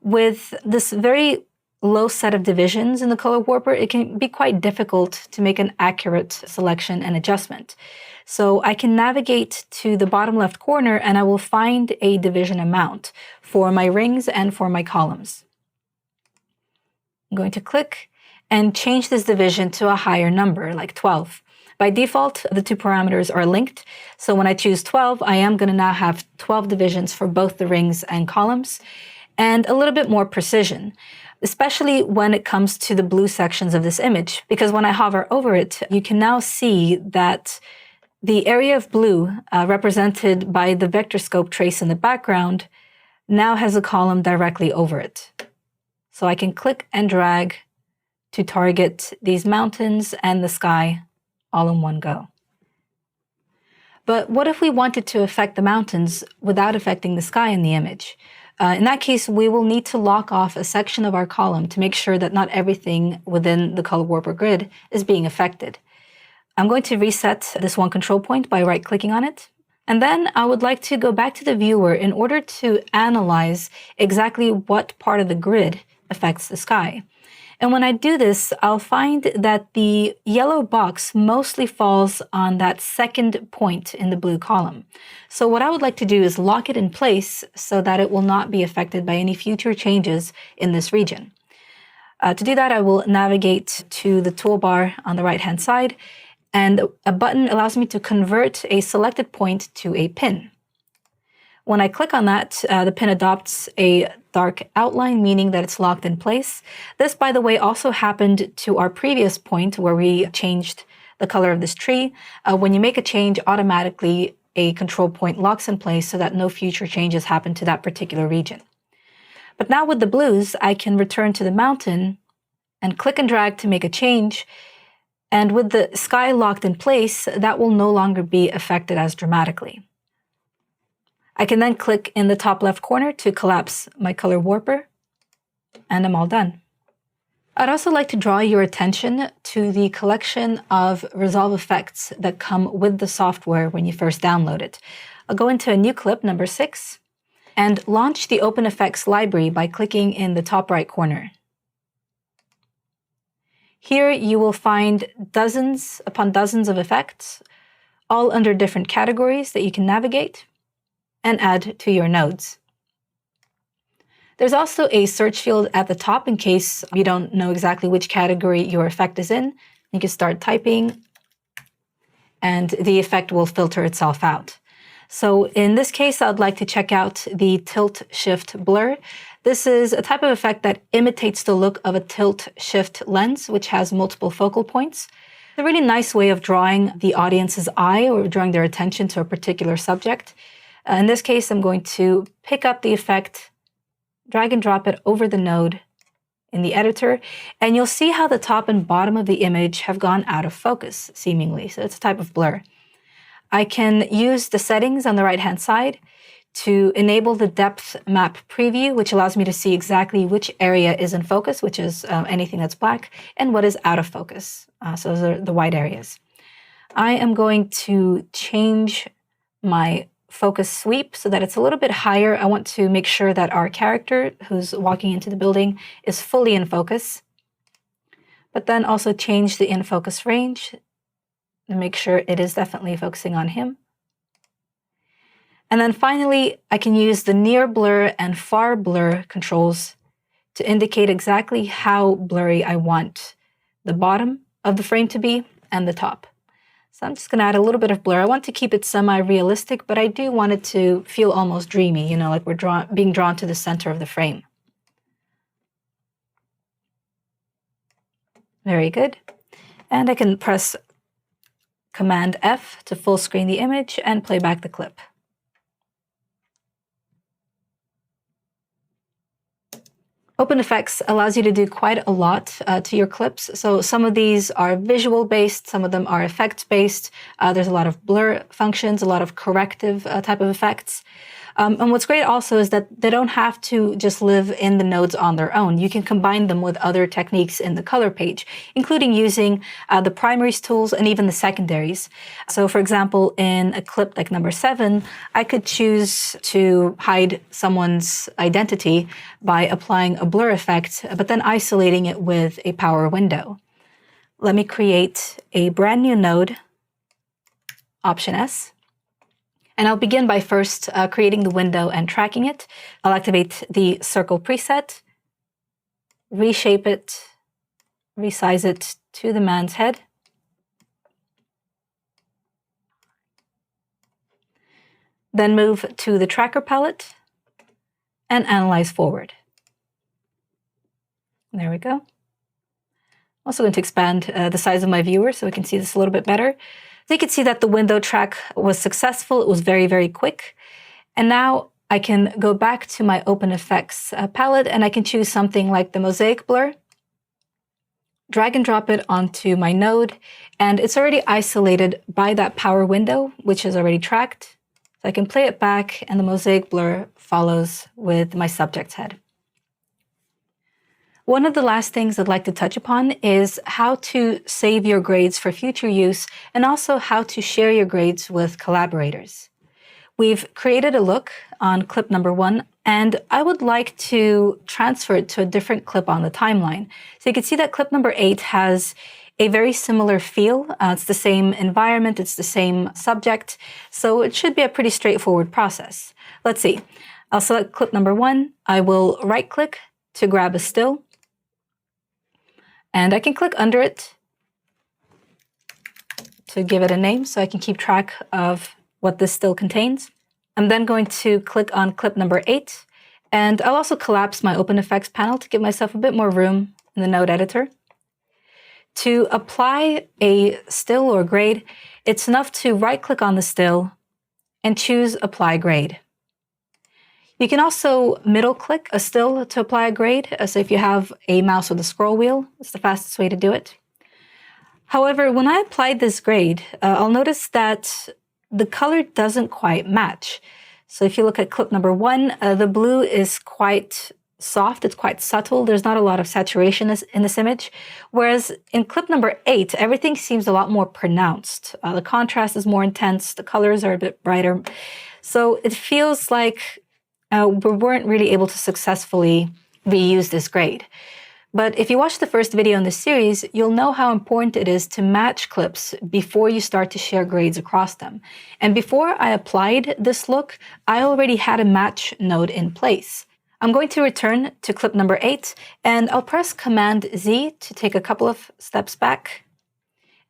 With this very low set of divisions in the color warper, it can be quite difficult to make an accurate selection and adjustment. So I can navigate to the bottom left corner and I will find a division amount for my rings and for my columns. I'm going to click and change this division to a higher number, like 12. By default, the two parameters are linked. So when I choose 12, I am going to now have 12 divisions for both the rings and columns, and a little bit more precision, especially when it comes to the blue sections of this image, because when I hover over it, you can now see that the area of blue represented by the vector scope trace in the background now has a column directly over it. So I can click and drag to target these mountains and the sky all in one go. But what if we wanted to affect the mountains without affecting the sky in the image? In that case, we will need to lock off a section of our column to make sure that not everything within the color warper grid is being affected. I'm going to reset this one control point by right-clicking on it. And then I would like to go back to the viewer in order to analyze exactly what part of the grid affects the sky. And when I do this, I'll find that the yellow box mostly falls on that second point in the blue column. So what I would like to do is lock it in place so that it will not be affected by any future changes in this region. To do that, I will navigate to the toolbar on the right-hand side, and a button allows me to convert a selected point to a pin. When I click on that, the pin adopts a dark outline, meaning that it's locked in place. This, by the way, also happened to our previous point where we changed the color of this tree. When you make a change, automatically a control point locks in place so that no future changes happen to that particular region. But now with the blues, I can return to the mountain and click and drag to make a change. And with the sky locked in place, that will no longer be affected as dramatically. I can then click in the top left corner to collapse my color warper, and I'm all done. I'd also like to draw your attention to the collection of resolve effects that come with the software when you first download it. I'll go into a new clip, number 6, and launch the Open Effects library by clicking in the top right corner. Here you will find dozens upon dozens of effects, all under different categories that you can navigate and add to your nodes. There's also a search field at the top in case you don't know exactly which category your effect is in. You can start typing and the effect will filter itself out. So in this case, I'd like to check out the tilt shift blur. This is a type of effect that imitates the look of a tilt shift lens, which has multiple focal points. It's a really nice way of drawing the audience's eye or drawing their attention to a particular subject. In this case, I'm going to pick up the effect, drag and drop it over the node in the editor, and you'll see how the top and bottom of the image have gone out of focus, seemingly. So it's a type of blur. I can use the settings on the right-hand side to enable the depth map preview, which allows me to see exactly which area is in focus, which is anything that's black, and what is out of focus. So those are the white areas. I am going to change my focus sweep so that it's a little bit higher. I want to make sure that our character who's walking into the building is fully in focus, but then also change the in focus range and make sure it is definitely focusing on him. And then finally, I can use the near blur and far blur controls to indicate exactly how blurry I want the bottom of the frame to be and the top. So I'm just going to add a little bit of blur. I want to keep it semi-realistic, but I do want it to feel almost dreamy, you know, like we're being drawn to the center of the frame. Very good. And I can press Command F to full screen the image and play back the clip. Open Effects allows you to do quite a lot to your clips. So some of these are visual-based, some of them are effects-based. There's a lot of blur functions, a lot of corrective type of effects. And what's great also is that they don't have to just live in the nodes on their own. You can combine them with other techniques in the color page, including using the primaries tools and even the secondaries. So for example, in a clip like number 7, I could choose to hide someone's identity by applying a blur effect, but then isolating it with a power window. Let me create a brand new node, Option S. And I'll begin by first creating the window and tracking it. I'll activate the circle preset, reshape it, resize it to the man's head. Then move to the tracker palette and analyze forward. There we go. Also going to expand the size of my viewer so we can see this a little bit better. So you can see that the window track was successful. It was very, very quick. And now I can go back to my Open Effects palette and I can choose something like the mosaic blur, drag and drop it onto my node, and it's already isolated by that power window, which is already tracked. So I can play it back and the mosaic blur follows with my subject's head. One of the last things I'd like to touch upon is how to save your grades for future use and also how to share your grades with collaborators. We've created a look on clip number 1, and I would like to transfer it to a different clip on the timeline. So you can see that clip number 8 has a very similar feel. It's the same environment, it's the same subject, so it should be a pretty straightforward process. Let's see. I'll select clip number 1. I will right-click to grab a still, and I can click under it to give it a name so I can keep track of what this still contains. I'm then going to click on clip number 8, and I'll also collapse my Open Effects panel to give myself a bit more room in the node editor. To apply a still or grade, it's enough to right-click on the still and choose Apply Grade. You can also middle-click a still to apply a grade. So if you have a mouse with a scroll wheel, it's the fastest way to do it. However, when I applied this grade, I'll notice that the color doesn't quite match. So if you look at clip number 1, the blue is quite soft, it's quite subtle, there's not a lot of saturation in this image. Whereas in clip number 8, everything seems a lot more pronounced. The contrast is more intense, the colors are a bit brighter. So it feels like we weren't really able to successfully reuse this grade. But if you watch the first video in this series, you'll know how important it is to match clips before you start to share grades across them. And before I applied this look, I already had a match node in place. I'm going to return to clip number 8, and I'll press Command Z to take a couple of steps back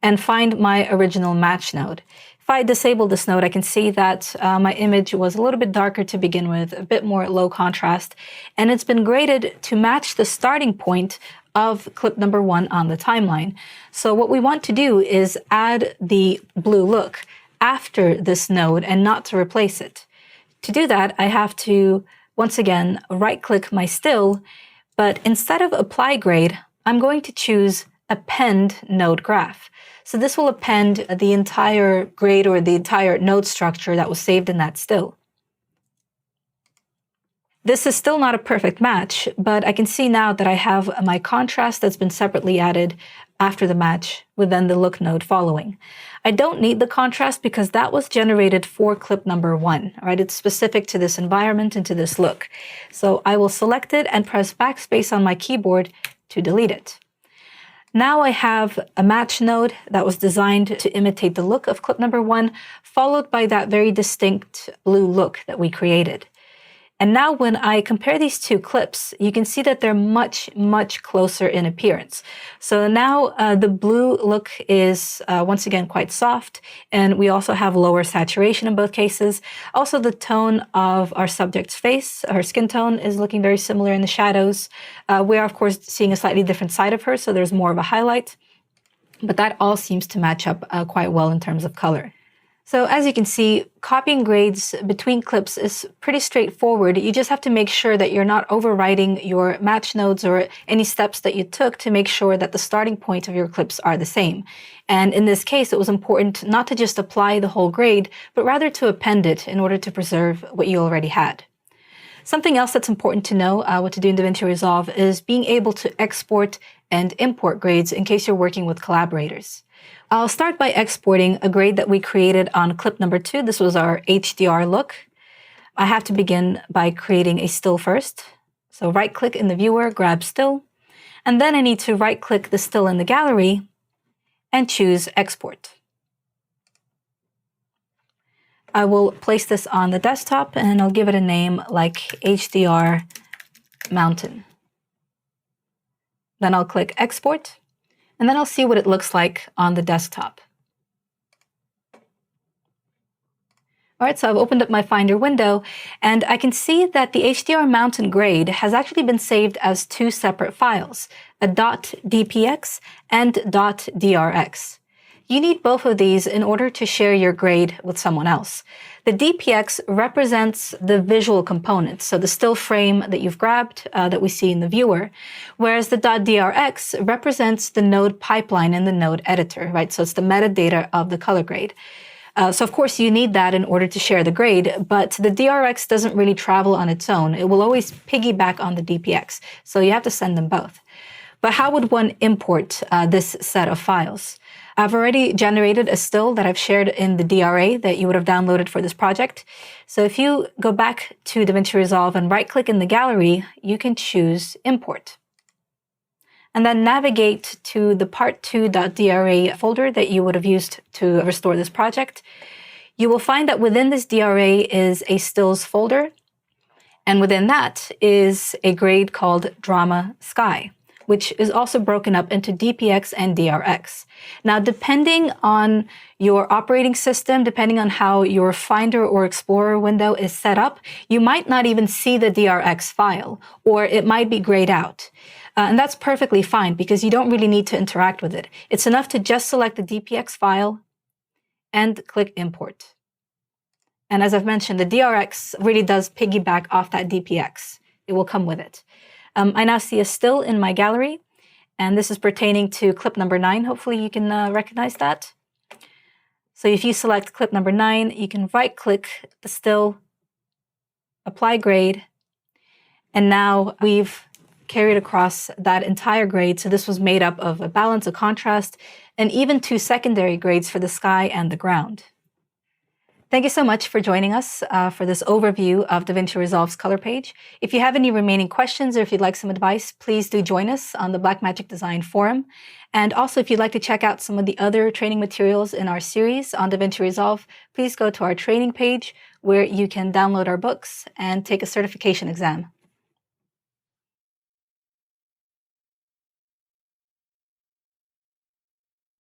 and find my original match node. If I disable this node, I can see that my image was a little bit darker to begin with, a bit more low contrast, and it's been graded to match the starting point of clip number 1 on the timeline. So what we want to do is add the blue look after this node and not to replace it. To do that, I have to, once again, right-click my still, but instead of Apply Grade, I'm going to choose Append Node Graph. So this will append the entire grade or the entire node structure that was saved in that still. This is still not a perfect match, but I can see now that I have my contrast that's been separately added after the match with then the look node following. I don't need the contrast because that was generated for clip number 1, right? It's specific to this environment and to this look. So I will select it and press backspace on my keyboard to delete it. Now I have a match node that was designed to imitate the look of clip number 1, followed by that very distinct blue look that we created. And now when I compare these two clips, you can see that they're much, much closer in appearance. So now the blue look is once again quite soft, and we also have lower saturation in both cases. Also, the tone of our subject's face, her skin tone, is looking very similar in the shadows. We are, of course, seeing a slightly different side of her, so there's more of a highlight. But that all seems to match up quite well in terms of color. So as you can see, copying grades between clips is pretty straightforward. You just have to make sure that you're not overriding your match nodes or any steps that you took to make sure that the starting point of your clips are the same. And in this case, it was important not to just apply the whole grade, but rather to append it in order to preserve what you already had. Something else that's important to know what to do in DaVinci Resolve is being able to export and import grades in case you're working with collaborators. I'll start by exporting a grade that we created on clip number 2. This was our HDR look. I have to begin by creating a still first. So right-click in the viewer, grab still, and then I need to right-click the still in the gallery and choose export. I will place this on the desktop and I'll give it a name like HDR Mountain. Then I'll click export. And then I'll see what it looks like on the desktop. All right, so I've opened up my Finder window, and I can see that the HDR mountain grade has actually been saved as two separate files, a .dpx and .drx. You need both of these in order to share your grade with someone else. The DPX represents the visual components, so the still frame that you've grabbed that we see in the viewer, whereas the .drx represents the node pipeline in the node editor, right? So it's the metadata of the color grade. So of course you need that in order to share the grade, but the DRX doesn't really travel on its own. It will always piggyback on the DPX, so you have to send them both. But how would one import this set of files? I've already generated a still that I've shared in the DRA that you would have downloaded for this project. So if you go back to DaVinci Resolve and right-click in the gallery, you can choose Import. And then navigate to the part2.dra folder that you would have used to restore this project. You will find that within this DRA is a stills folder, and within that is a grade called Drama Sky, which is also broken up into DPX and DRX. Now, depending on your operating system, depending on how your Finder or Explorer window is set up, you might not even see the DRX file, or it might be grayed out. And that's perfectly fine because you don't really need to interact with it. It's enough to just select the DPX file and click Import. And as I've mentioned, the DRX really does piggyback off that DPX. It will come with it. I now see a still in my gallery, and this is pertaining to clip number 9. Hopefully you can recognize that. So if you select clip number 9, you can right-click the still, apply grade, and now we've carried across that entire grade. So this was made up of a balance, a contrast, and even two secondary grades for the sky and the ground. Thank you so much for joining us for this overview of DaVinci Resolve's color page. If you have any remaining questions or if you'd like some advice, please do join us on the Blackmagic Design Forum. And also, if you'd like to check out some of the other training materials in our series on DaVinci Resolve, please go to our training page where you can download our books and take a certification exam.